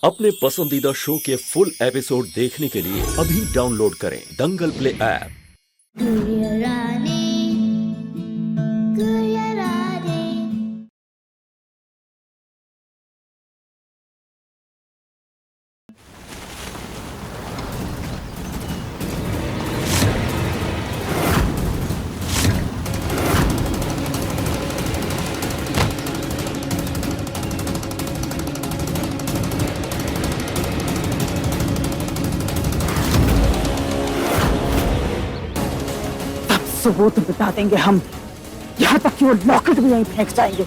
अपने पसंदीदा शो के फुल एपिसोड देखने के लिए अभी डाउनलोड करें दंगल प्ले ऐप। सबूत बता देंगे हम, यहाँ तक कि वो लॉकेट भी यहीं फेंक जाएंगे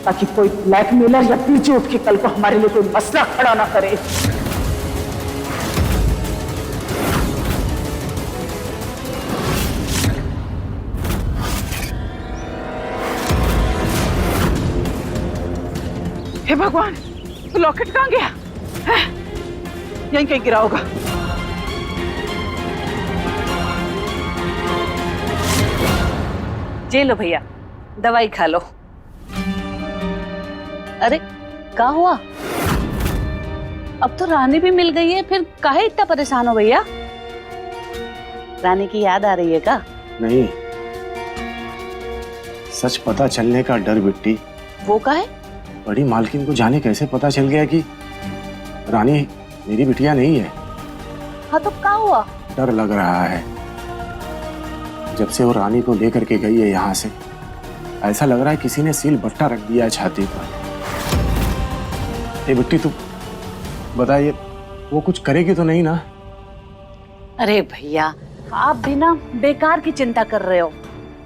ताकि कोई ब्लैकमेलर या पीछे उठ के कल को हमारे लिए कोई मसला खड़ा ना करे। हे भगवान, तो लॉकेट कहाँ गया? यहीं कहीं गिरा होगा। जे लो भैया, दवाई खा लो। अरे क्या हुआ? अब तो रानी भी मिल गई है, फिर काहे इतना परेशान हो भैया? रानी की याद आ रही है क्या? नहीं, सच पता चलने का डर बिट्टी। वो काहे? बड़ी मालकिन को जाने कैसे पता चल गया कि रानी मेरी बिटिया नहीं है। हाँ तो क्या हुआ? डर लग रहा है। जब से वो रानी को लेकर के गई है यहाँ से, ऐसा लग रहा है किसी ने सील बट्टा रख दिया है छाती पर। ए बिट्टी, तू बताइए, वो कुछ करेगी तो नहीं ना? अरे भैया, आप भी ना बेकार की चिंता कर रहे हो।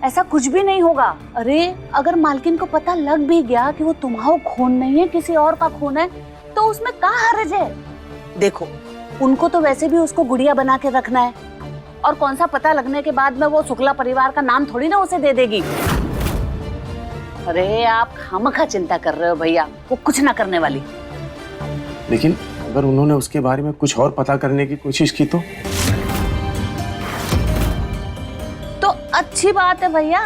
ऐसा कुछ भी नहीं होगा। अरे अगर मालकिन को पता लग भी गया कि वो तुम्हारा खून नहीं है, किसी और का खून है, तो उसमें क्या हर्ज है? देखो, उनको तो वैसे भी उसको गुड़िया बना के रखना है, और कौन सा पता लगने के बाद में वो शुक्ला परिवार का नाम थोड़ी ना उसे दे देगी। अरे आप खामखा चिंता कर रहे हो भैया, वो कुछ ना करने वाली। लेकिन अगर उन्होंने उसके बारे में कुछ और पता करने की कोशिश की तो अच्छी बात है भैया,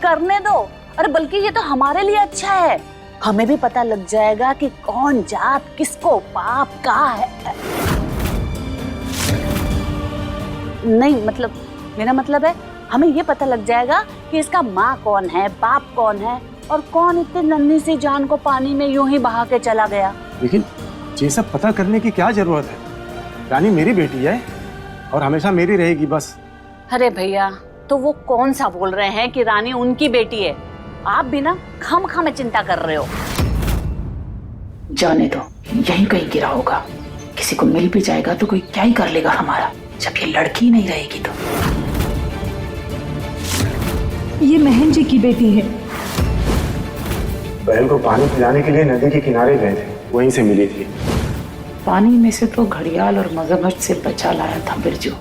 करने दो। अरे बल्कि ये तो हमारे लिए अच्छा है, हमें भी पता लग जाएगा कि कौन जात किसको पाप का है। नहीं मतलब, मेरा मतलब है हमें ये पता लग जाएगा कि इसका माँ कौन है, बाप कौन है, और कौन इतनी नन्ही सी जान को पानी में यूं ही बहा के चला गया। लेकिन ये सब पता करने की क्या जरूरत है? रानी मेरी बेटी है और हमेशा मेरी रहेगी बस। अरे भैया, तो वो कौन सा बोल रहे हैं कि रानी उनकी बेटी है? आप भी ना खामखा में चिंता कर रहे हो। जाने दो, यहीं कहीं गिरा होगा। किसी को मिल भी जाएगा तो कोई क्या ही कर लेगा हमारा, जब ये लड़की नहीं रहेगी तो। ये महन जी की बेटी है। बहन को पानी पिलाने के लिए नदी के किनारे गए थे, वहीं से मिली थी। पानी में से तो घड़ियाल और मगरमच्छ से बचा लाया था बिरजू,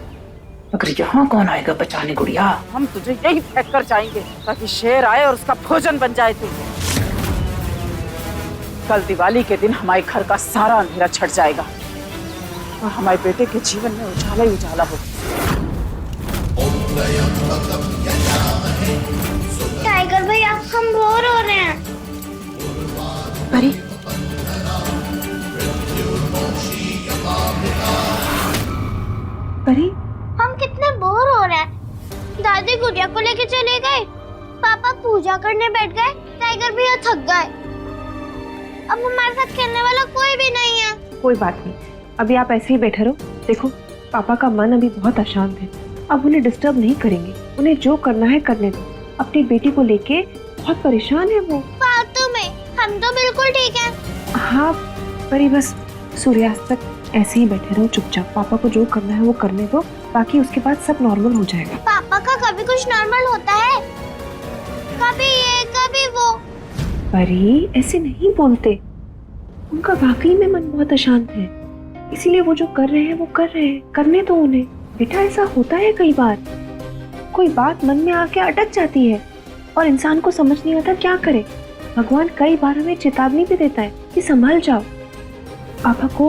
मगर यहाँ कौन आएगा बचाने गुड़िया? हम तुझे यही फेंक कर जाएंगे ताकि शेर आए और उसका भोजन बन जाए तू। कल दिवाली के दिन हमारे घर का सारा अंधेरा छट जाएगा और हमारे बेटे के जीवन में उजाला ही उजाला होगा। टाइगर भैया, हम बोर हो रहे हैं। परी, परी, हम कितने बोर हो रहे हैं। दादी गुड़िया को लेके चले गए, पापा पूजा करने बैठ गए, टाइगर भैया थक गए। अब हमारे साथ खेलने वाला कोई भी नहीं है। कोई बात नहीं, अभी आप ऐसे ही बैठे रहो। देखो, पापा का मन अभी बहुत अशांत है, अब उन्हें डिस्टर्ब नहीं करेंगे। उन्हें जो करना है करने दो। अपनी बेटी को लेके बहुत परेशान है वो। फालतू में, हम तो बिल्कुल ठीक हैं। हाँ परी, बस सूर्यास्त तक ऐसे ही बैठे रहो चुपचाप। पापा को जो करना है वो करने दो, बाकी उसके बाद सब नॉर्मल हो जाएगा। पापा का कभी कुछ नॉर्मल होता है? कभी ये कभी वो। परी, ऐसे नहीं बोलते। उनका वाकई में मन बहुत अशांत है, इसीलिए वो जो कर रहे हैं वो कर रहे हैं। करने दो उन्हें। बेटा, ऐसा होता है कई बार, कोई बात मन में आके अटक जाती है और इंसान को समझ नहीं आता क्या करे। भगवान कई बार हमें चेतावनी भी देता है कि संभल जाओ। पापा को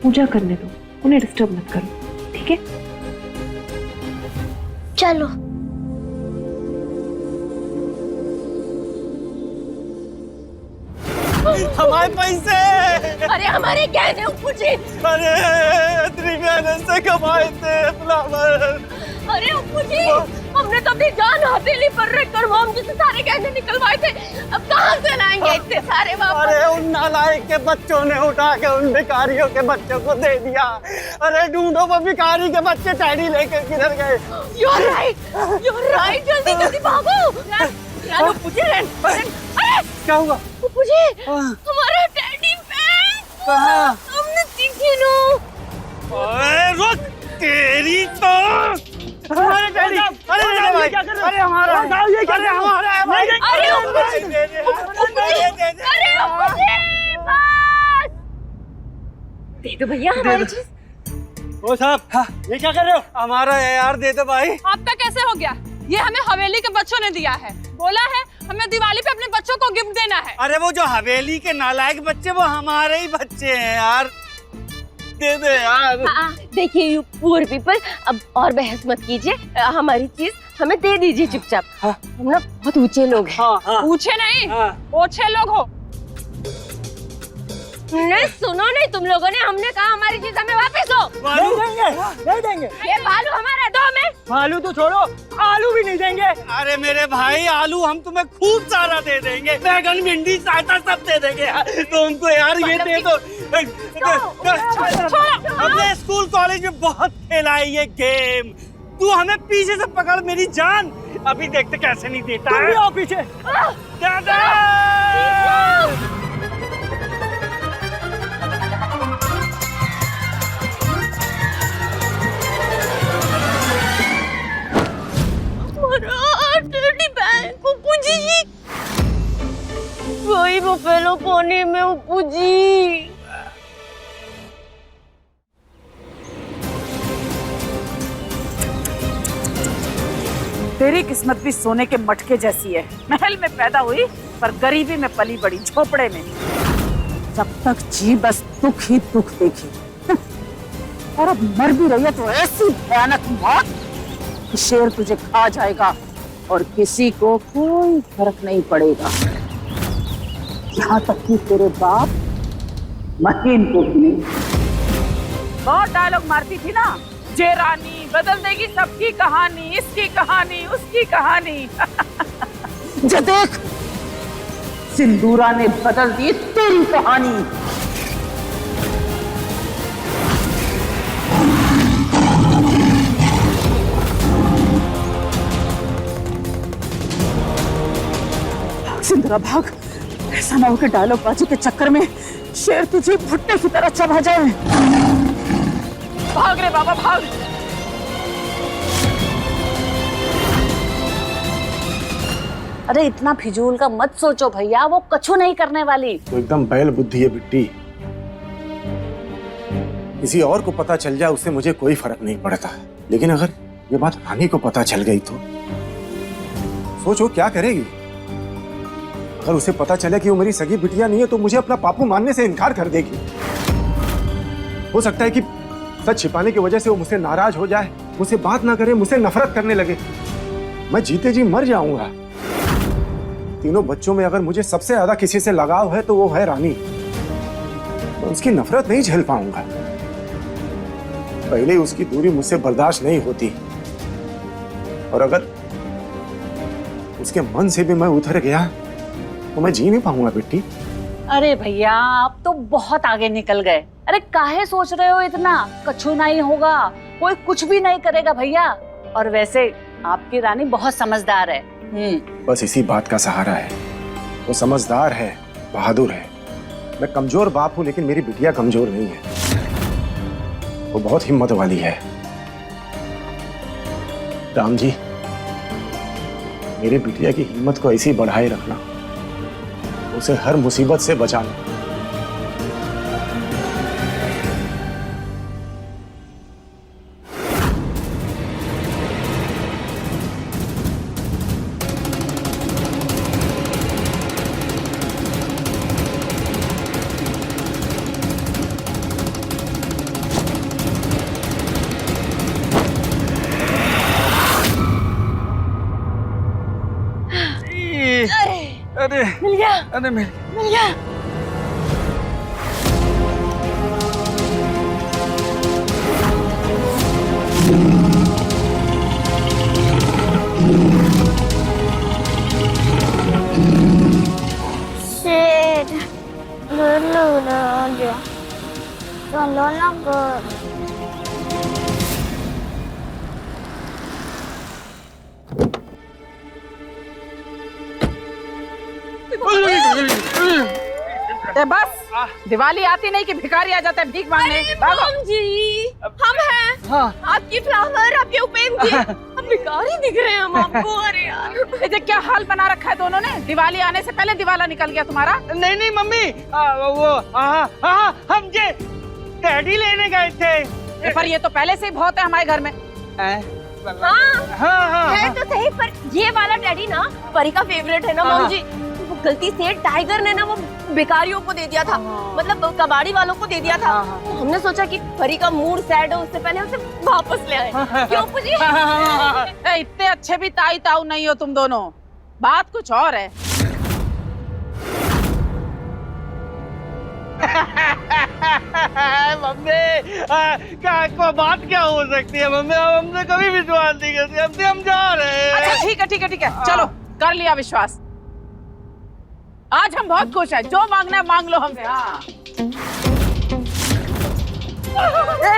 पूजा करने दो, उन्हें डिस्टर्ब मत करो, ठीक है? चलो। हमारे पैसे। अरे हमारे गहने अप्पू जी। अरे इतनी मेहनत से कमाए थे फ्लावर। अरे अप्पू जी, हमने तो अपनी जान हथेली पर रखकर मोम जी से सारे गहने निकलवाए थे। अब कहाँ से लाएंगे इतने सारे वापस? अरे उन नालायक के बच्चों ने उठा के उन भिखारियों के बच्चों को दे दिया। अरे ढूंढो वो भिखारी के बच्चे टैडी लेके किधर गए? You're right, जल्दी जल्दी भागो। रन अप्पू जी, रन। अरे क्या हुआ? अप्पू जी, हमारा टेडी बेयर कहाँ? हमने दिखी नो। अरे रुक, तेरी तो हमारे डैडी। अरे भाई, अरे हमारा, अरे हमारा है भाई। अरे अप्पू जी, अरे अप्पू जी, बस। दे दो भैया हमारी चीज। ओ साहब, ये क्या कर रहे हो? हमारा है यार, दे दो भाई। आपका कैसे हो गया? ये हमें हवेली के बच्चों ने दिया है। बोला है हमें दिवाली पे अपने बच्चों को गिफ्ट देना है। अरे वो जो हवेली के नालायक बच्चे, वो हमारे ही बच्चे हैं यार, दे दे यार। देखिए यू पुअर पीपल, अब और बहस मत कीजिए। हमारी चीज हमें दे दीजिए चुपचाप। हम ना बहुत ऊंचे लोग हैं। पूछे नहीं, ओछे लोग हो। नहीं सुनो नहीं, तुम लोगों ने, हमने कहा हमारी चीज हमें वापस दो। नहीं देंगे। ये बालू हमारा दो में। आलू तो छोड़ो, आलू भी नहीं देंगे। अरे मेरे भाई, आलू हम तुम्हें खूब सारा दे देंगे। बैगन, भिंडी, साटा सब दे देंगे यार। तो उनको यार ये दे दो। अपने स्कूल कॉलेज में बहुत खेला है ये गेम। तू हमें पीछे से पकड़ मेरी जान। अभी देखते कैसे नहीं देता है। तुम भी आओ पीछे। दादा! टेडी बेयर अप्पू जी, वही बफेलो पानी में अप्पू जी। तेरी किस्मत भी सोने के मटके जैसी है। महल में पैदा हुई पर गरीबी में पली बड़ी, झोपड़े में। जब तक जी बस दुख ही दुख देखी, और अब मर भी रही है तो ऐसी भयानक मौत कि शेर तुझे खा जाएगा और किसी को कोई फर्क नहीं पड़ेगा, यहाँ तक कि तेरे बाप महीन को भी नहीं। बहुत डायलॉग मारती थी ना, जे रानी बदल देगी सबकी कहानी, इसकी कहानी, उसकी कहानी। जो देख, सिंदूरा ने बदल दी तेरी कहानी। सिंदूरा भाग, ऐसा ना हो कि डायलॉग बाजी के चक्कर में शेर तुझे भुट्टे की तरह चबा जाए। भाग रे बाबा भाग। अरे इतना फिजूल का मत सोचो भैया, वो कछु नहीं करने वाली। तो एकदम बैल बुद्धि है बिट्टी। किसी और को पता चल जाए उससे मुझे कोई फर्क नहीं पड़ता, लेकिन अगर ये बात रानी को पता चल गई तो सोचो क्या करेगी। अगर उसे पता चले कि वो मेरी सगी बिटिया नहीं है तो मुझे अपना पापू मानने से इनकार कर देगी। हो सकता है कि सच छिपाने की वजह से वो मुझसे नाराज हो जाए, मुझसे बात ना करे, मुझसे नफरत करने लगे। मैं जीते जी मर जाऊंगा। तीनों बच्चों में अगर मुझे सबसे ज्यादा किसी से लगाव है तो वो है रानी। मैं उसकी नफरत नहीं झेल पाऊंगा। पहले उसकी दूरी मुझसे बर्दाश्त नहीं होती, और अगर उसके मन से भी मैं उतर गया तो मैं जी नहीं पाऊंगा बेटी। अरे भैया आप तो बहुत आगे निकल गए। अरे काहे सोच रहे हो इतना? कछु नहीं होगा, कोई कुछ भी नहीं करेगा भैया। और वैसे आपकी रानी बहुत समझदार है। बस इसी बात का सहारा है। वो समझदार है, बहादुर है। मैं कमजोर बाप हूं, लेकिन मेरी बिटिया कमजोर नहीं है। वो बहुत हिम्मत वाली है। राम जी, मेरी बिटिया की हिम्मत को ऐसी बढ़ाए रखना, उसे हर मुसीबत से बचाना। अरे मिल गया, अरे मिल गया। चलो ना बस दिवाली आती नहीं कि भिखारी आ जाता है भीख मांगने। मॉम जी, हम हैं। हाँ। आपकी फ्लावर, आपके उपेंद्र जी। हम भिखारी दिख रहे हैं हम आपको। अरे यार, ये क्या हाल बना रखा है दोनों ने। दिवाली आने से पहले दिवाला निकल गया तुम्हारा। नहीं नहीं मम्मी, हम ये डैडी लेने गए थे। पर ये तो पहले से ही बहुत है हमारे घर में। हाँ है तो सही, पर ये वाला डैडी ना परी का फेवरेट है ना मॉम जी। वो गलती से टाइगर ने ना वो भिखारियों को दे दिया था, मतलब कबाड़ी वालों को दे दिया था। तो हमने सोचा कि परी का मूड सैड हो, उससे पहले उसे वापस ले आए। क्यों पूजी? इतने अच्छे भी ताई ताऊ नहीं हो तुम दोनों, बात कुछ और है। मम्मी क्या बात क्या हो सकती है मम्मी, हमने कभी विश्वास नहीं करती। हम जा रहे हैं। अच्छा ठीक है ठीक है ठीक है, चलो कर लिया विश्वास। आज हम बहुत खुश हैं, जो मांगना है मांग लो हमसे। हाँ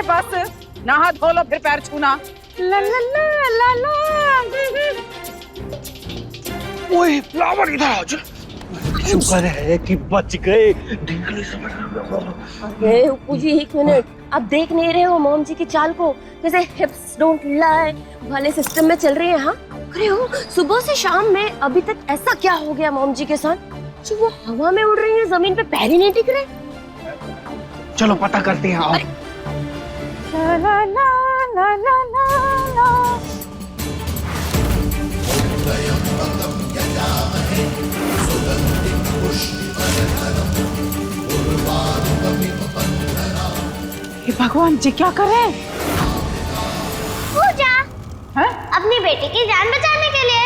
बस नहा धो लो फिर पैर छूना। ला ला ला ला ला। ओए फ्लावर इधर आ जा। शुक्र है कि बच गए। अरे पूजी एक मिनट, आप देख नहीं रहे हो मॉम जी की चाल को, जैसे हिप्स डोंट लाई वाले सिस्टम में चल रही है। हाँ अरे हो, सुबह से शाम में अभी तक ऐसा क्या हो गया मॉम जी के साथ जो वो हवा में उड़ रही है, जमीन पे पैर ही नहीं टिक रहे। चलो पता करते हैं। आओ। ला ला ला ला ला ला। ये भगवान जी क्या कर रहे हैं? पूजा हैं? अपनी बेटी की जान बचाने के लिए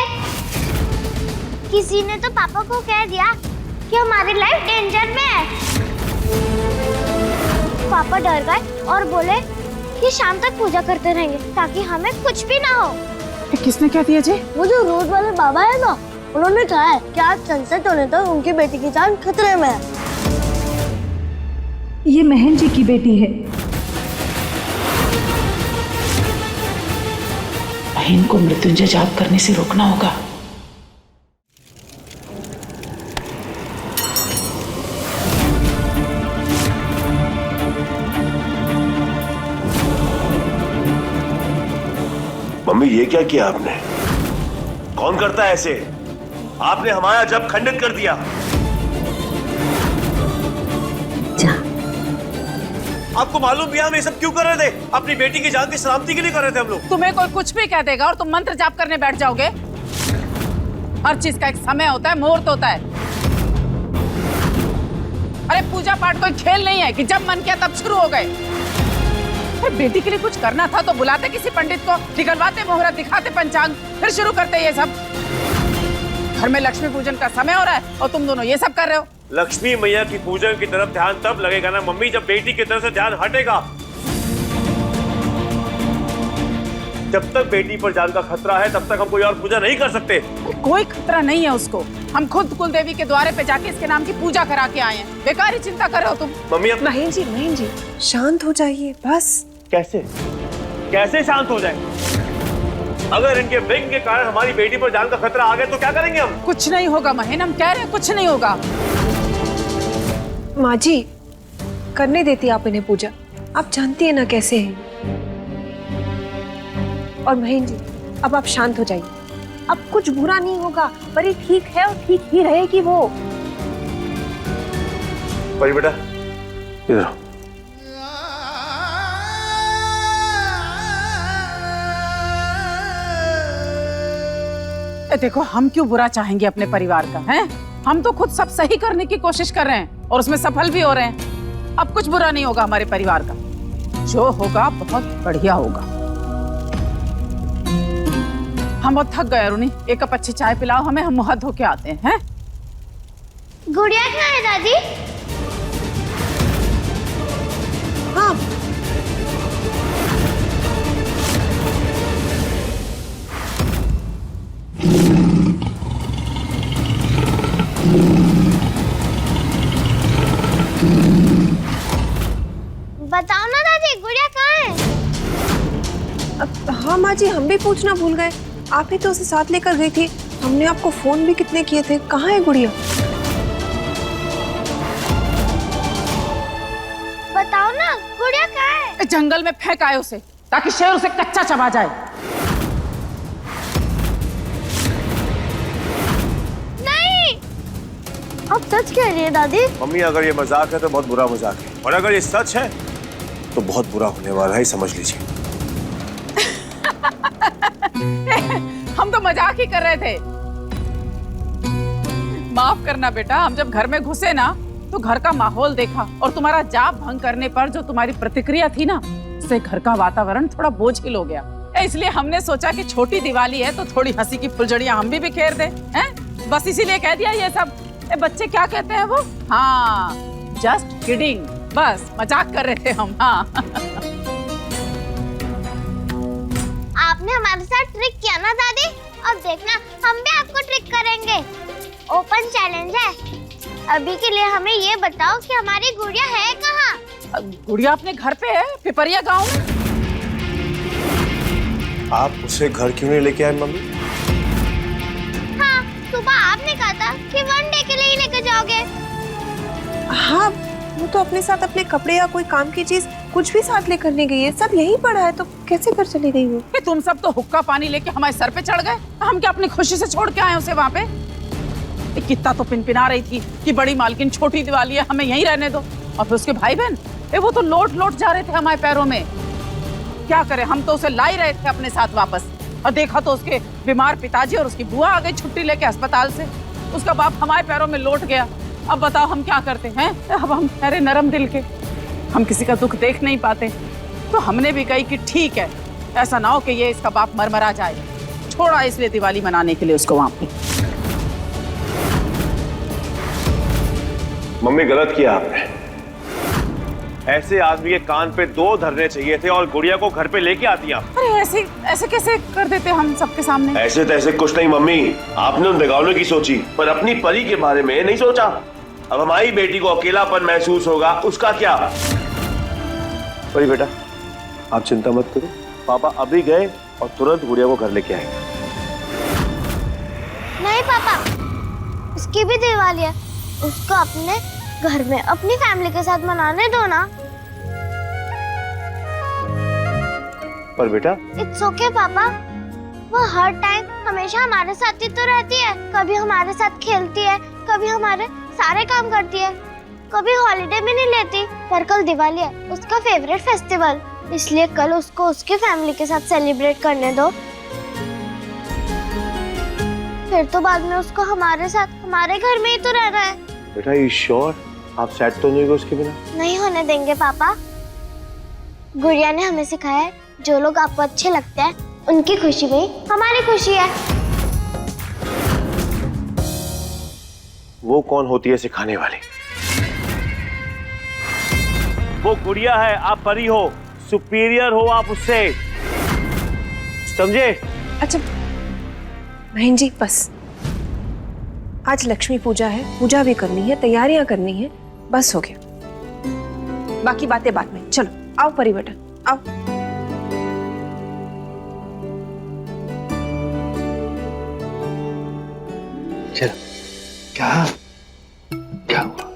किसी ने तो पापा को कह दिया कि हमारी लाइफ डेंजर में है। पापा डर गए और बोले कि शाम तक पूजा करते रहेंगे ताकि हमें कुछ भी ना हो। किसने क्या दिया जी? वो जो रोड वाले बाबा है ना, उन्होंने कहा है कि आज सनसेट होने तक उनकी बेटी की जान खतरे में है। ये महन जी की बेटी है। बहन को मृत्युंजय जाप करने से रोकना होगा। मम्मी ये क्या किया आपने? कौन करता है ऐसे? आपने हमारा जप खंडित कर दिया। आपको मालूम भी हम ये सब क्यों कर रहे थे? अपनी बेटी की जान की सलामती के लिए कर रहे थे हम लोग। तुम्हें कोई कुछ भी कह देगा और तुम मंत्र जाप करने बैठ जाओगे। हर चीज का एक समय होता है, मुहूर्त होता है। अरे पूजा पाठ कोई खेल नहीं है कि जब मन किया तब शुरू हो गए। बेटी के लिए कुछ करना था तो बुलाते किसी पंडित को, निकलवाते मुहूर्त, दिखाते पंचांग, फिर शुरू करते ये सब। घर में लक्ष्मी पूजन का समय हो रहा है और तुम दोनों ये सब कर रहे हो। लक्ष्मी मैया की पूजन की तरफ ध्यान तब लगेगा ना मम्मी जब बेटी की तरफ से ध्यान हटेगा। जब तक बेटी पर जान का खतरा है तब तक हम कोई और पूजा नहीं कर सकते। कोई खतरा नहीं है उसको। हम खुद कुल देवी के द्वारे पे जाके इसके नाम की पूजा करा के आए हैं। बेकार ही चिंता कर रहे हो तुम। मम्मी अब महन जी शांत हो जाइए बस। कैसे शांत हो जाए? अगर इनके विघ्न के कारण हमारी बेटी पर जान का खतरा आ गया तो क्या करेंगे हम? कुछ नहीं होगा महन, हम कह रहे हैं कुछ नहीं होगा। माँ जी करने देती आप इन्हें पूजा, आप जानती है ना कैसे हैं। और महन जी अब आप शांत हो जाइए, अब कुछ बुरा नहीं होगा। परी ठीक है और ठीक ही रहेगी वो। परी बेटा इधर आओ। देखो हम क्यों बुरा चाहेंगे अपने परिवार का, हैं? हम तो खुद सब सही करने की कोशिश कर रहे हैं और उसमें सफल भी हो रहे हैं। अब कुछ बुरा नहीं होगा हमारे परिवार का, जो होगा बहुत बढ़िया होगा। हम बहुत थक गए अरुणी, एक कप अच्छी चाय पिलाओ हमें, हम मुंह धो के आते हैं। गुड़िया कहाँ है दादी? हाँ बताओ ना दादी, गुड़िया कहाँ है? हाँ माँ जी, हम भी पूछना भूल गए। आप ही तो उसे साथ लेकर गई थी। हमने आपको फोन भी कितने किए थे। कहाँ है गुड़िया? बताओ ना, गुड़िया कहाँ है? जंगल में फेंक आए उसे, ताकि शेर उसे कच्चा चबा जाए। नहीं, अब सच कह रही है दादी। मम्मी, अगर ये मजाक है तो बहुत बुरा मजाक है, और अगर ये सच है तो बहुत बुरा होने वाला है, समझ लीजिए। हम तो मजाक ही कर रहे थे। माफ करना बेटा, हम जब घर में घुसे ना तो घर का माहौल देखा, और तुम्हारा जाप भंग करने पर जो तुम्हारी प्रतिक्रिया थी ना, उससे घर का वातावरण थोड़ा बोझिल हो गया। इसलिए हमने सोचा कि छोटी दिवाली है तो थोड़ी हंसी की फुलझड़ियां हम भी बिखेर दें, हैं? बस इसीलिए कह दिया ये सब। बच्चे क्या कहते हैं वो? हाँ, जस्ट किडिंग, बस मजाक कर रहे थे हम। हाँ। आपने हमारे साथ ट्रिक किया ना दादी, अब देखना हम भी आपको ट्रिक करेंगे। ओपन चैलेंज है। अभी के लिए हमें ये बताओ कि हमारी गुड़िया है कहाँ? गुड़िया अपने घर पे है, पिपरिया गांव में। आप उसे घर क्यों नहीं लेके आए मम्मी? हाँ, सुबह आपने कहा था कि वन डे के लिए ही लेकर जाओगे। हाँ, वो तो अपने साथ अपने कपड़े या कोई काम की चीज कुछ भी साथ लेकर नहीं गई है। सब यहीं पड़ा है, तो कैसे घर चली गई वो? तुम सब तो हुक्का पानी लेके हमारे सर पे चढ़ गए। हम क्या अपनी खुशी से छोड़ के आए उसे वहाँ पे? कितना तो पिनपिना रही थी कि बड़ी मालकिन, छोटी दिवाली है, हमें यहीं रहने दो। और फिर उसके भाई बहन, वो तो लोट लोट जा रहे थे हमारे पैरों में। क्या करें, हम तो उसे ला ही रहे थे अपने साथ वापस, और देखा तो उसके बीमार पिताजी और उसकी बुआ आ गई छुट्टी लेके अस्पताल से। उसका बाप हमारे पैरों में लौट गया। अब बताओ हम क्या करते हैं? अब हम ठहरे नरम दिल के, हम किसी का दुख देख नहीं पाते। तो हमने भी कही कि ठीक है, ऐसा ना हो कि ये इसका बाप मरमरा जाए। छोड़ा इसलिए दिवाली मनाने के लिए उसको वहां पे। मम्मी, गलत किया आपने। ऐसे आदमी के कान पे 2 धरने चाहिए थे और गुड़िया को घर पे लेके आती आप। अरे ऐसे ऐसे कैसे कर देते हम सबके सामने? ऐसे तैसे कुछ नहीं मम्मी, आपने उन बेगानों की सोची, पर अपनी परी के बारे में नहीं सोचा। अब हमारी बेटी को अकेलापन महसूस होगा, उसका क्या? परी बेटा, आप चिंता मत करो, पापा अभी गए और तुरंत गुड़िया को घर लेके आएंगे। नहीं पापा, उसकी भी दिवाली है, उसको अपने घर में अपनी फैमिली के साथ मनाने दो ना। पर बेटा, इट्स ओके पापा, वो हर टाइम हमेशा हमारे साथ ही तो रहती है। कभी हमारे साथ खेलती है, कभी हमारे सारे काम करती है, कभी हॉलीडे भी नहीं लेती। पर कल दिवाली है, उसका फेवरेट फेस्टिवल, इसलिए कल उसको उसकी फैमिली के साथ सेलिब्रेट करने दो। फिर तो बाद में उसको हमारे साथ हमारे घर में ही तो रहना है। बेटा, यू श्योर? आप सेट तो नहीं हो उसके बिना? नहीं होने देंगे पापा। गुड़िया ने हमें सिखाया है, जो लोग आपको अच्छे लगते हैं उनकी खुशी में हमारी खुशी है। वो कौन होती है सिखाने वाली? वो गुड़िया है, आप परी हो, सुपीरियर हो आप उससे, समझे? अच्छा बहन जी, बस आज लक्ष्मी पूजा है, पूजा भी करनी है, तैयारियां करनी है, बस हो गया। बाकी बातें बाद में। चलो आओ परी बेटा, आओ। चलो। क्या क्या हुआ?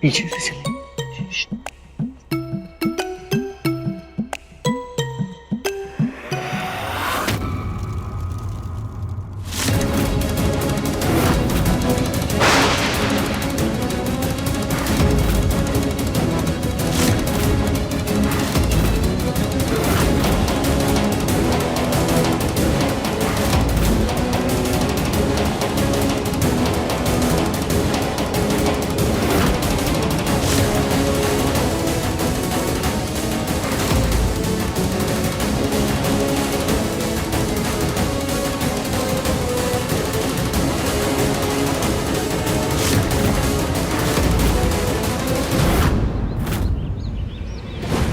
पीछे से चले।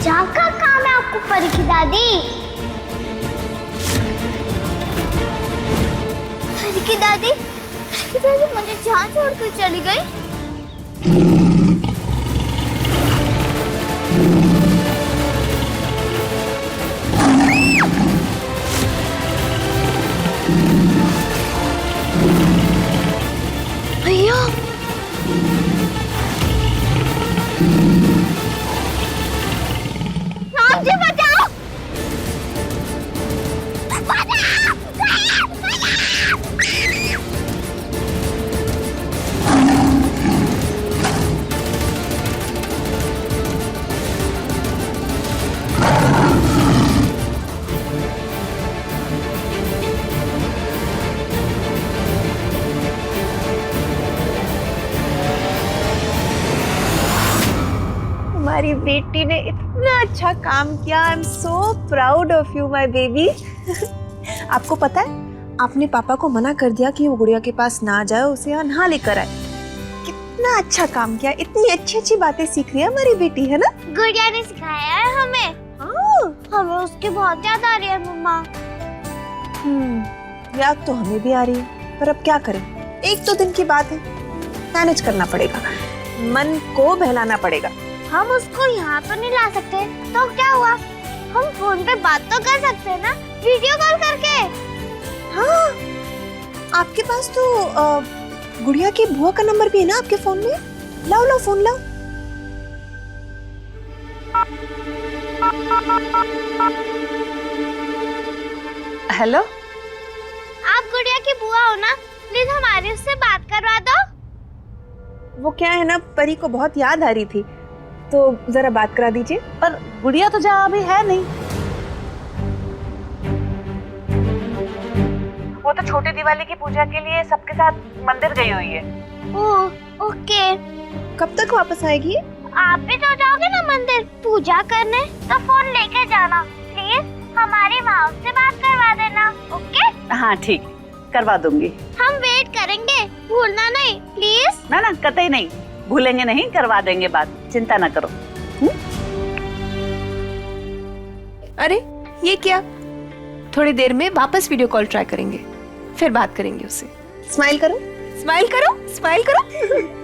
क्या काम है आपको परी की दादी? परी की दादी मुझे जहाँ छोड़कर चली गई। हमारी बेटी ने इतना अच्छा काम किया। I am so proud of you my baby. आपको पता है, आपने पापा को मना कर दिया कि वो गुड़िया के पास ना जाए, उसे यहाँ नहा लेकर आए। कितना अच्छा काम किया, इतनी अच्छी अच्छी बातें सीख रही है हमारी बेटी, है ना? गुड़िया ने सिखाया है हमें। हाँ, हमें उसकी बहुत याद आ रही है मम्मा। याद तो हमें भी आ रही है, पर अब क्या करें, एक दो दिन की बात है, मैनेज करना पड़ेगा, मन को बहलाना पड़ेगा। हम उसको यहाँ तो नहीं ला सकते, तो क्या हुआ, हम फोन पे बात तो कर सकते हैं ना, वीडियो कॉल करके। हाँ, आपके पास तो गुड़िया की बुआ का नंबर भी है ना आपके फोन में? लाओ लाओ फोन लाओ। हेलो, आप गुड़िया की बुआ हो ना, प्लीज हमारी उससे बात करवा दो। वो क्या है ना, परी को बहुत याद आ रही थी, तो जरा बात करा दीजिए। पर गुड़िया तो जहाँ अभी है नहीं। वो तो छोटी दिवाली की पूजा के लिए सबके साथ मंदिर गई हुई है। ओह, ओके। कब तक वापस आएगी? आप भी तो जाओगे ना मंदिर पूजा करने, तो फोन लेके जाना प्लीज, हमारी माँ से बात करवा देना। ओके? हाँ ठीक, करवा दूंगी। हम वेट करेंगे, भूलना नहीं प्लीज। ना ना, कतई नहीं, भूलेंगे नहीं, करवा देंगे बात, चिंता ना करो। अरे ये क्या, थोड़ी देर में वापस वीडियो कॉल ट्राई करेंगे, फिर बात करेंगे उससे। स्माइल करो, स्माइल करो, स्माइल करो।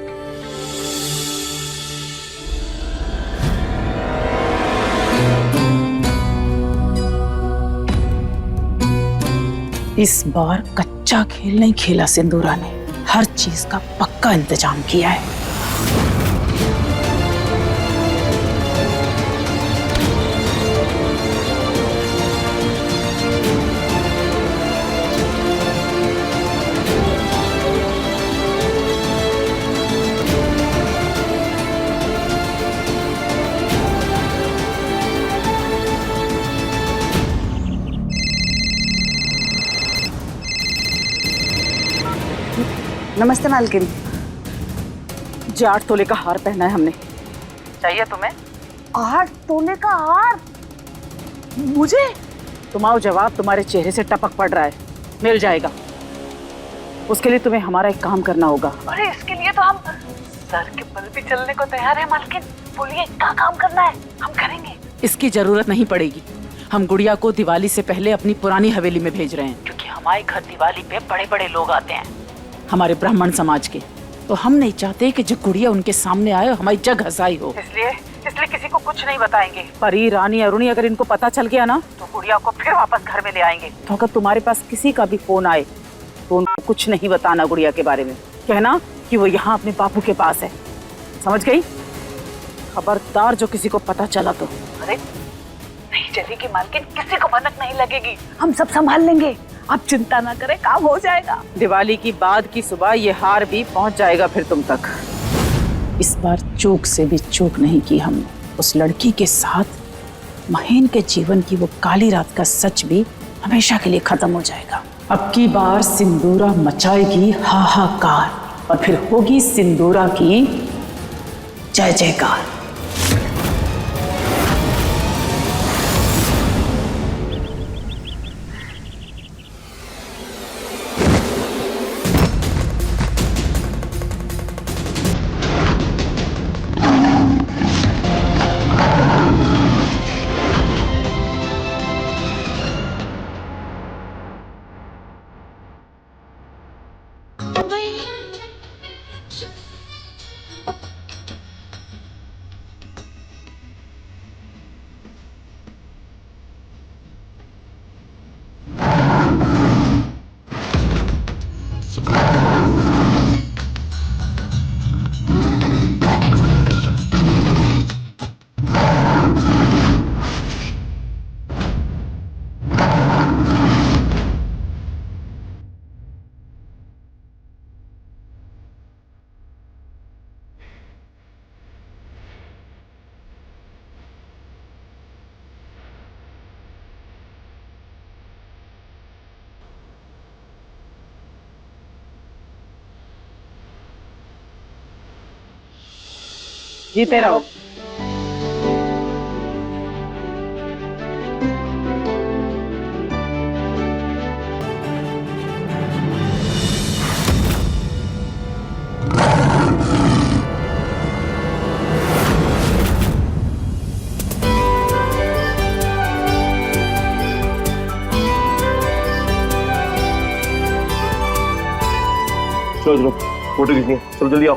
इस बार कच्चा खेल नहीं खेला सिंदूरा ने, हर चीज का पक्का इंतजाम किया है। नमस्ते मालकिन जी, 8 तोले का हार पहना है हमने। चाहिए तुम्हें? 8 तोले का हार मुझे? तुम आओ, जवाब तुम्हारे चेहरे से टपक पड़ रहा है। मिल जाएगा। उसके लिए तुम्हें हमारा एक काम करना होगा। अरे इसके लिए तो हम सर के बल भी चलने को तैयार है मालकिन। बोलिए क्या काम करना है, हम करेंगे। इसकी जरूरत नहीं पड़ेगी, हम गुड़िया को दिवाली से पहले अपनी पुरानी हवेली में भेज रहे हैं, क्योंकि हमारे घर दिवाली पे बड़े बड़े लोग आते हैं, हमारे ब्राह्मण समाज के। तो हम नहीं चाहते कि जो गुड़िया उनके सामने आए हमारी जग हसाई हो, इसलिए किसी को कुछ नहीं बताएंगे। परी, रानी, अरुणी अगर इनको पता चल गया ना, तो गुड़िया को फिर वापस घर में ले आएंगे। तो अगर तुम्हारे पास किसी का भी फोन आए तो उनको कुछ नहीं बताना गुड़िया के बारे में, कहना कि वो यहाँ अपने बापू के पास है। समझ गई? खबरदार जो किसी को पता चला तो। अरे नहीं चलेगी मालकिन, किसी को भनक नहीं लगेगी, हम सब संभाल लेंगे, आप चिंता ना करें, काम हो जाएगा। दिवाली की बाद की सुबह ये हार भी पहुंच जाएगा फिर तुम तक। इस बार चूक से भी चूक नहीं की हमने। उस लड़की के साथ महेन के जीवन की वो काली रात का सच भी हमेशा के लिए खत्म हो जाएगा। अब की बार सिंदूरा मचाएगी हाहाकार, और फिर होगी सिंदूरा की जय जयकार। जीते रहो। चलो चलो फोटो खींचनी है, चलो जल्दी आओ।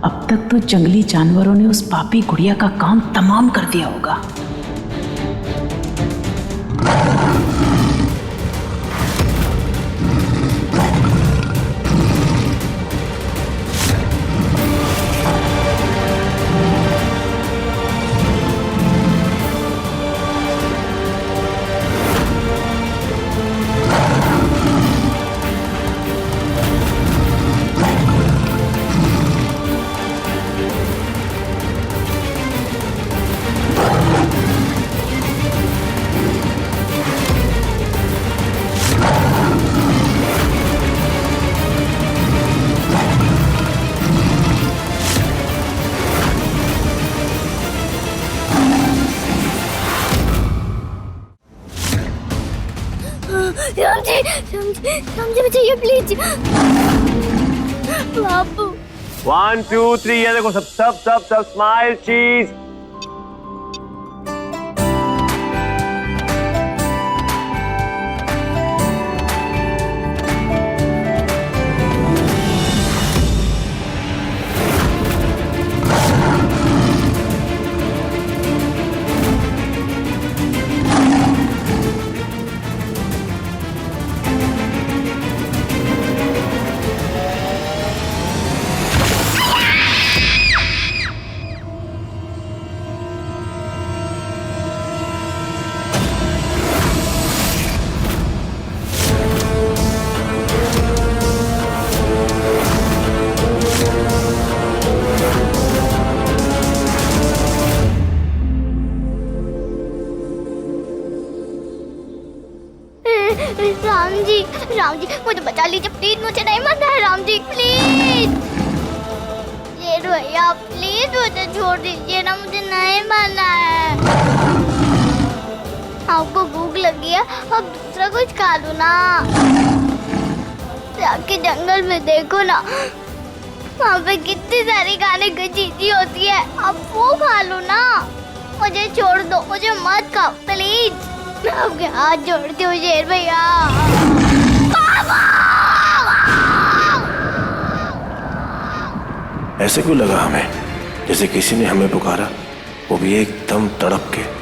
अब तक तो जंगली जानवरों ने उस पापी गुड़िया का काम तमाम कर दिया होगा। राम जी बचाइए प्लीज। बाबू 1 2 3 ये देखो, सब सब सब सब स्माइल चीज। राम जी मुझे बचा लीजिए प्लीज, मुझे नहीं मरना है राम जी प्लीज। ये भैया प्लीज मुझे छोड़ दीजिए ना, मुझे नहीं मरना है। आपको भूख लगी है, अब दूसरा कुछ खा लो ना। जाके जंगल में देखो ना, वहाँ पे कितनी सारी खाने की चीजें होती है, अब वो खा लो ना। मुझे छोड़ दो, मुझे मत खाओ प्लीज। मैं आपके हाथ जोड़ती हूँ शेर भैया। ऐसे क्यों लगा हमें जैसे किसी ने हमें पुकारा, वो भी एकदम तड़प के।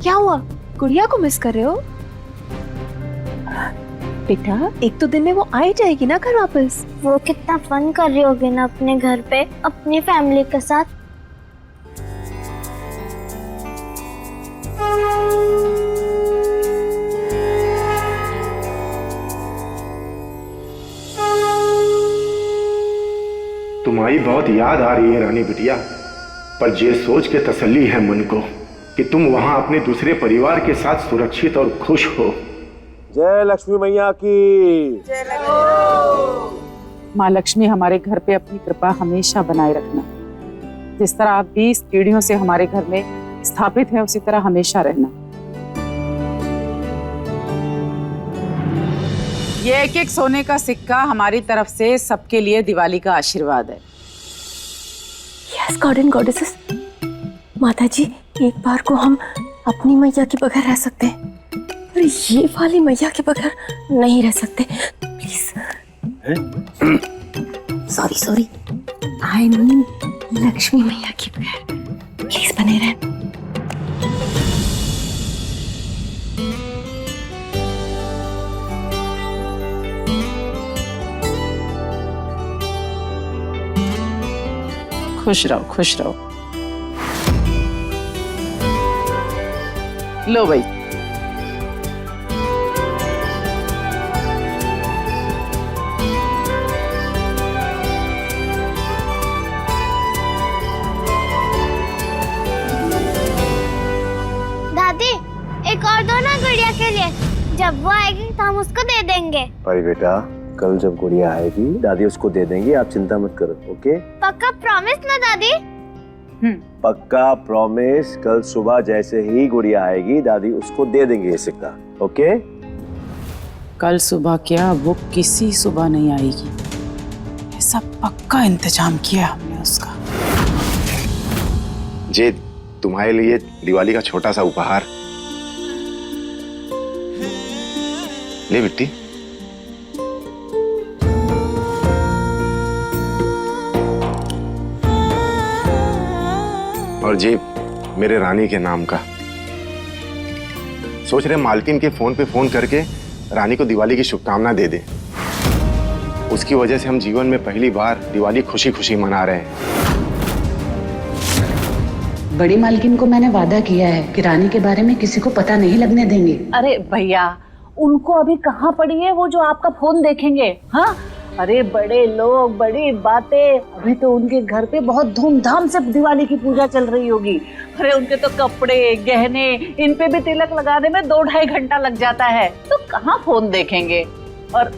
क्या हुआ? गुड़िया को मिस कर रहे हो? बेटा एक तो दिन में वो आ ही जाएगी ना घर वापस। वो कितना फन कर रही होगी ना अपने घर पे अपनी फैमिली के साथ। तुम्हारी बहुत याद आ रही है रानी बिटिया, पर ये सोच के तसल्ली है मन को कि तुम वहां अपने दूसरे परिवार के साथ सुरक्षित और खुश हो। जय लक्ष्मी मैया की। माँ लक्ष्मी हमारे घर पे अपनी कृपा हमेशा बनाए रखना। जिस तरह आप 20 पीढ़ियों से हमारे घर में स्थापित है, उसी तरह हमेशा रहना। ये एक एक सोने का सिक्का हमारी तरफ से सबके लिए दिवाली का आशीर्वाद है। यस गॉड एंड गॉडेसेस, माता जी एक बार को हम अपनी मैया के बगैर रह सकते हैं, पर ये वाली मैया के बगैर नहीं रह सकते। Please, sorry, I mean Lakshmi मैया के बगैर प्लीज बने रहें। खुश रहो, खुश रहो। लो भाई, दादी एक और दो ना गुड़िया के लिए, जब वो आएगी तो हम उसको दे देंगे। पर बेटा कल जब गुड़िया आएगी दादी उसको दे देंगे, आप चिंता मत करो। ओके पक्का प्रॉमिस ना दादी? पक्का प्रॉमिस। कल सुबह जैसे ही गुड़िया आएगी दादी उसको दे देंगे ये सिक्का। ओके कल सुबह क्या, वो किसी सुबह नहीं आएगी, ऐसा पक्का इंतजाम किया हमने उसका। जे तुम्हारे लिए दिवाली का छोटा सा उपहार। ले बिट्टी। और जी मेरे रानी के नाम का। सोच रहे मालकिन के फोन पे फोन करके रानी को दिवाली की शुभकामना दे दें। उसकी वजह से हम जीवन में पहली बार दिवाली खुशी खुशी मना रहे हैं। बड़ी मालकिन को मैंने वादा किया है कि रानी के बारे में किसी को पता नहीं लगने देंगे। अरे भैया, उनको अभी कहाँ पड़ी है वो जो आपका फोन देखेंगे? हाँ, अरे बड़े लोग, बड़ी बातें। अभी तो उनके घर पे बहुत धूमधाम से दिवाली की पूजा चल रही होगी। अरे उनके तो कपड़े, गहने, इन पे भी तिलक लगाने में 2-2.5 घंटा लग जाता है, तो कहाँ फोन देखेंगे। और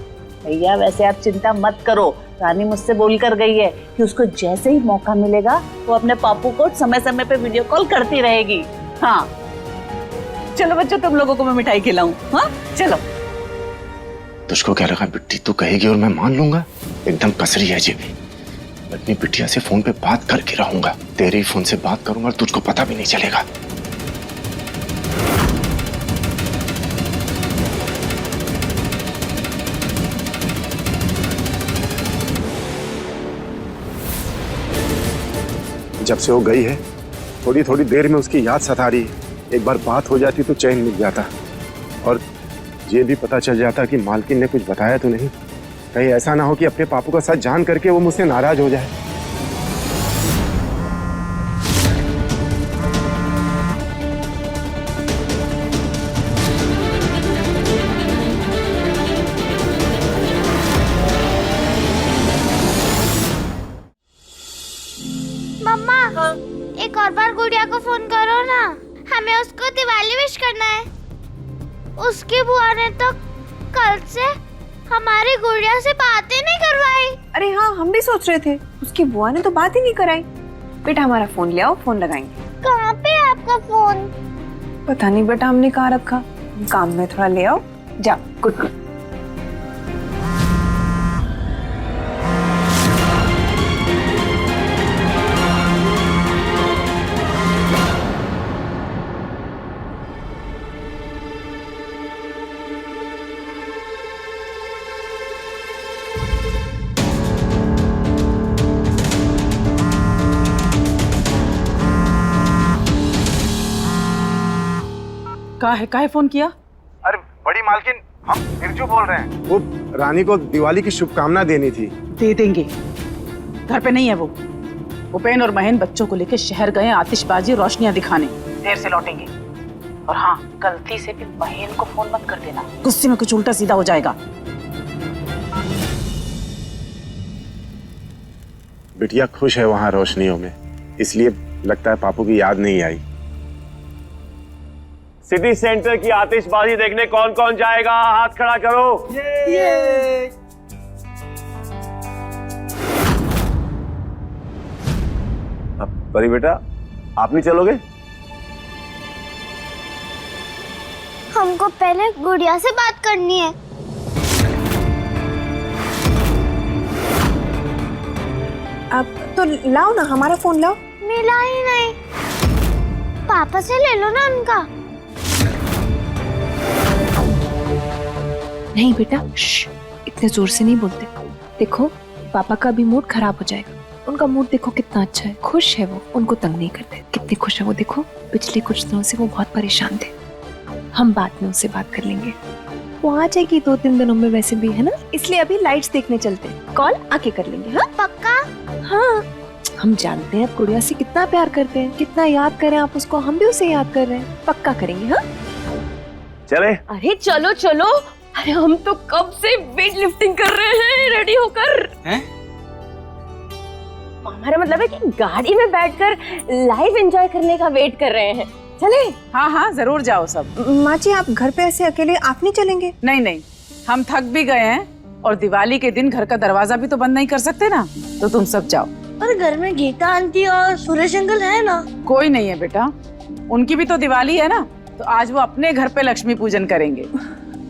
भैया वैसे आप चिंता मत करो, रानी मुझसे बोल कर गई है कि उसको जैसे ही मौका मिलेगा वो अपने पापू को समय समय पे वीडियो कॉल करती रहेगी। हाँ चलो बच्चों, तुम लोगों को मैं मिठाई खिलाऊं। हाँ चलो। तुझको क्या लगा बिट्टी तू कहेगी और मैं मान लूंगा? एकदम कसरी है जी। मैं अपनी बिटिया से फोन पे बात करके रहूंगा। तेरे ही फोन से बात करूंगा और तुझको पता भी नहीं चलेगा। जब से वो गई है थोड़ी थोड़ी देर में उसकी याद सता रही है। एक बार बात हो जाती तो चैन मिल जाता, और ये भी पता चल जाता कि मालकिन ने कुछ बताया तो नहीं। कहीं ऐसा ना हो कि अपने पापू का सच जान करके वो मुझसे नाराज हो जाए। मम्मा एक और बार गुड़िया को फोन करो ना, हमें उसको दिवाली विश करना है। उसकी बुआ ने तो कल से हमारी गुड़िया से बातें नहीं करवाई। अरे हाँ, हम भी सोच रहे थे, उसकी बुआ ने तो बात ही नहीं कराई। बेटा हमारा फोन ले आओ, फोन लगाएंगे। कहाँ पे है आपका फोन? पता नहीं बेटा, हमने कहाँ रखा। काम में थोड़ा ले आओ, जा। Good good. काहे फोन किया? अरे बड़ी मालकिन, हम बिरजू बोल रहे हैं। वो रानी को दिवाली की शुभकामना देनी थी। दे देंगे, घर पे नहीं है वो। उपेन और महेन बच्चों को लेकर शहर गए आतिशबाजी रोशनियां दिखाने, देर से लौटेंगे। और हाँ, गलती से भी महेन को फोन मत कर देना, गुस्से में कुछ उल्टा सीधा हो जाएगा। बिटिया खुश है वहाँ रोशनियों में, इसलिए लगता है पापू की याद नहीं आई। सिटी सेंटर की आतिशबाजी देखने कौन कौन जाएगा? हाथ खड़ा करो। ये। अब परी बेटा आप नहीं चलोगे? हमको पहले गुड़िया से बात करनी है। अब तो लाओ ना, हमारा फोन लाओ। मिला ही नहीं। पापा से ले लो ना उनका। नहीं बेटा, इतने जोर से नहीं बोलते। देखो पापा का भी मूड खराब हो जाएगा। उनका मूड देखो कितना अच्छा है, खुश है वो, उनको तंग नहीं करते। कितने खुश है वो, देखो पिछले कुछ दिनों से वो बहुत परेशान थे। हम बाद में उससे बात कर लेंगे, वो आ जाएगी 2-3 दिनों में वैसे भी, है ना। इसलिए अभी लाइट्स देखने चलते हैं, कॉल आके कर लेंगे। हाँ पक्का? हाँ, हम जानते हैं आप गुड़िया से कितना प्यार करते हैं, कितना याद करें आप उसको, हम भी उसे याद कर रहे हैं। पक्का करेंगे। हाँ चले। अरे चलो चलो, अरे हम तो कब से वेट लिफ्टिंग कर रहे हैं रेडी होकर। हैं? हमारा मतलब है कि गाड़ी में बैठकर लाइव एंजॉय करने का वेट कर रहे हैं। चले? हाँ हाँ जरूर जाओ सब। माँ जी आप घर पे ऐसे अकेले आप नहीं चलेंगे? नहीं नहीं, हम थक भी गए हैं और दिवाली के दिन घर का दरवाजा भी तो बंद नहीं कर सकते ना, तो तुम सब जाओ। पर घर में गीता आंटी और सुरेश अंकल है ना। कोई नहीं है बेटा, उनकी भी तो दिवाली है ना, तो आज वो अपने घर पे लक्ष्मी पूजन करेंगे।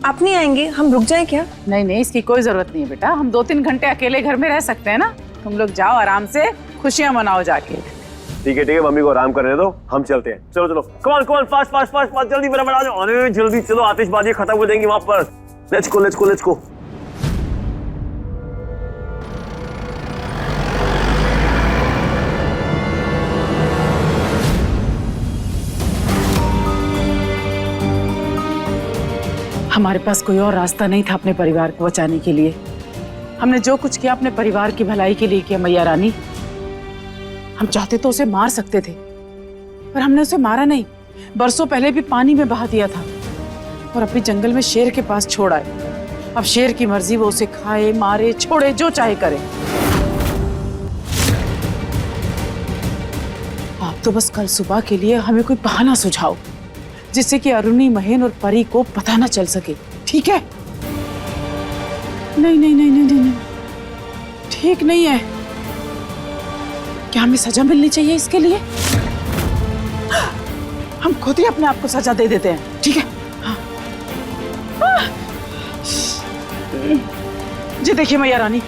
आप नहीं आएंगे? हम रुक जाएं क्या? नहीं नहीं, इसकी कोई जरूरत नहीं है बेटा, हम 2-3 घंटे अकेले घर में रह सकते हैं ना। तुम लोग जाओ आराम से, खुशियां मनाओ जाके। ठीक है मम्मी को आराम करने दो, हम चलते हैं। चलो चलो, come on fast fast fast fast, जल्दी फटाफट आ जाओ। अरे जल्दी चलो, आतिशबाजी खत्म हो जाएंगी वहां पर। Let's go let's go let's go. हमारे पास कोई और रास्ता नहीं था अपने परिवार को बचाने के लिए। हमने जो कुछ किया अपने परिवार की भलाई के लिए किया मैया रानी। हम चाहते तो उसे मार सकते थे, पर हमने उसे मारा नहीं। बरसों पहले भी पानी में बहा दिया था और अपने जंगल में शेर के पास छोड़ आए। अब शेर की मर्जी, वो उसे खाए, मारे, छोड़े, जो चाहे करे। आप तो बस कल सुबह के लिए हमें कोई बहाना सुझाओ जिससे कि अरुणी, महेन और परी को पता ना चल सके, ठीक है? नहीं नहीं नहीं नहीं नहीं, नहीं। ठीक नहीं है। क्या हमें सजा मिलनी चाहिए इसके लिए? हम खुद ही अपने आप को सजा दे देते हैं, ठीक है? हाँ। जी देखिए मैया रानी,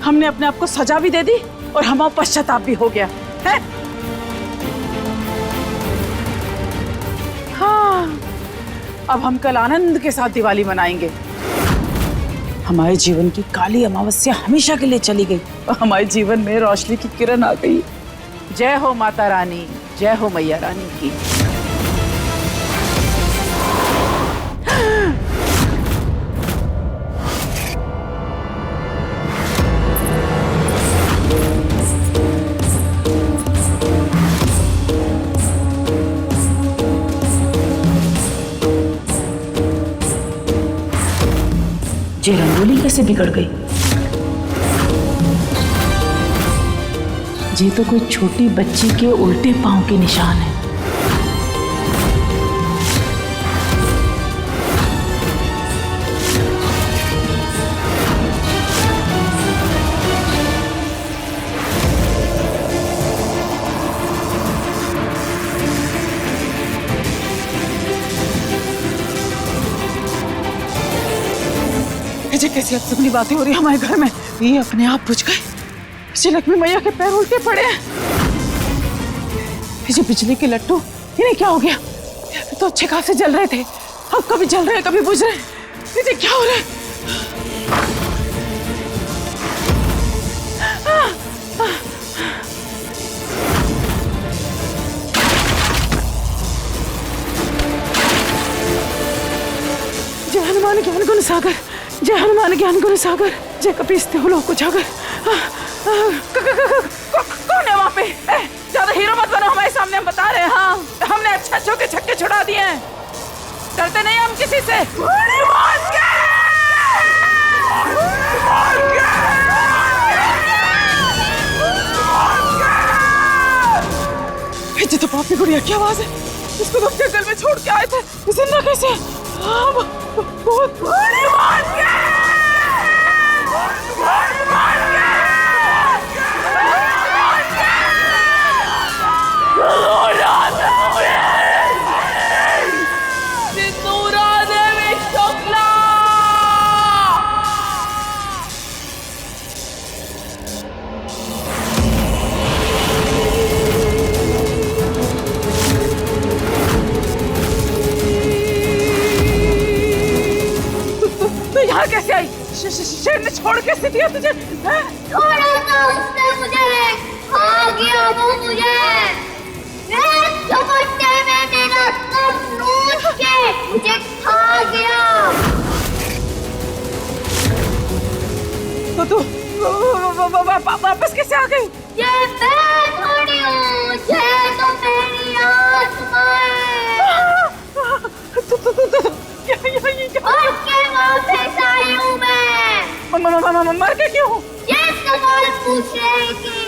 हमने अपने आप को सजा भी दे दी और हमारा पश्चाताप भी हो गया है। हाँ, अब हम कल आनंद के साथ दिवाली मनाएंगे। हमारे जीवन की काली अमावस्या हमेशा के लिए चली गई और हमारे जीवन में रोशनी की किरण आ गई। जय हो माता रानी, जय हो मैया रानी की। ये रंगोली कैसे बिगड़ गई? ये तो कोई छोटी बच्ची के उल्टे पांव के निशान है। कैसी अपनी बातें हो रही है हमारे घर में। ये अपने आप बुझ गए। लक्ष्मी मैया के पैर उल्टे पड़े हैं। ये बिजली के लट्टू, इन्हें क्या हो गया? तो अच्छे खासे जल रहे थे, अब कभी जल रहे हैं कभी बुझ रहे हैं। ये क्या हो रहा है? जय हनुमान ज्ञान गुण सागर, जय हनुमान ज्ञान गुण सागर, जय कपीस लोक उजागर। कौन है वहाँ पे? ज्यादा हीरो मत बनो हमारे सामने, हम बता रहे हैं। हाँ, हमने अच्छे अच्छों के छक्के छुड़ा दिए हैं, डरते नहीं हम किसी से। ये तो पापी गुड़िया की आवाज है। इसको तो जंगल में छोड़ के आए थे, जिंदा कैसे? कैसे आई? शेर ने छोड़ कैसे दिया तुझे? हैं? छोड़ा था उसने मुझे, खा गया वो मुझे। मेरे दुपट्टे में मेरा सर नोच के मुझे खा गया। तो तू वापस कैसे आ गई? ये मैं थोड़ी हूँ, ये तो मेरी आत्मा है। और के वापस आई हूँ मैं। मर के क्यों? ये सवाल पूछ रही थी।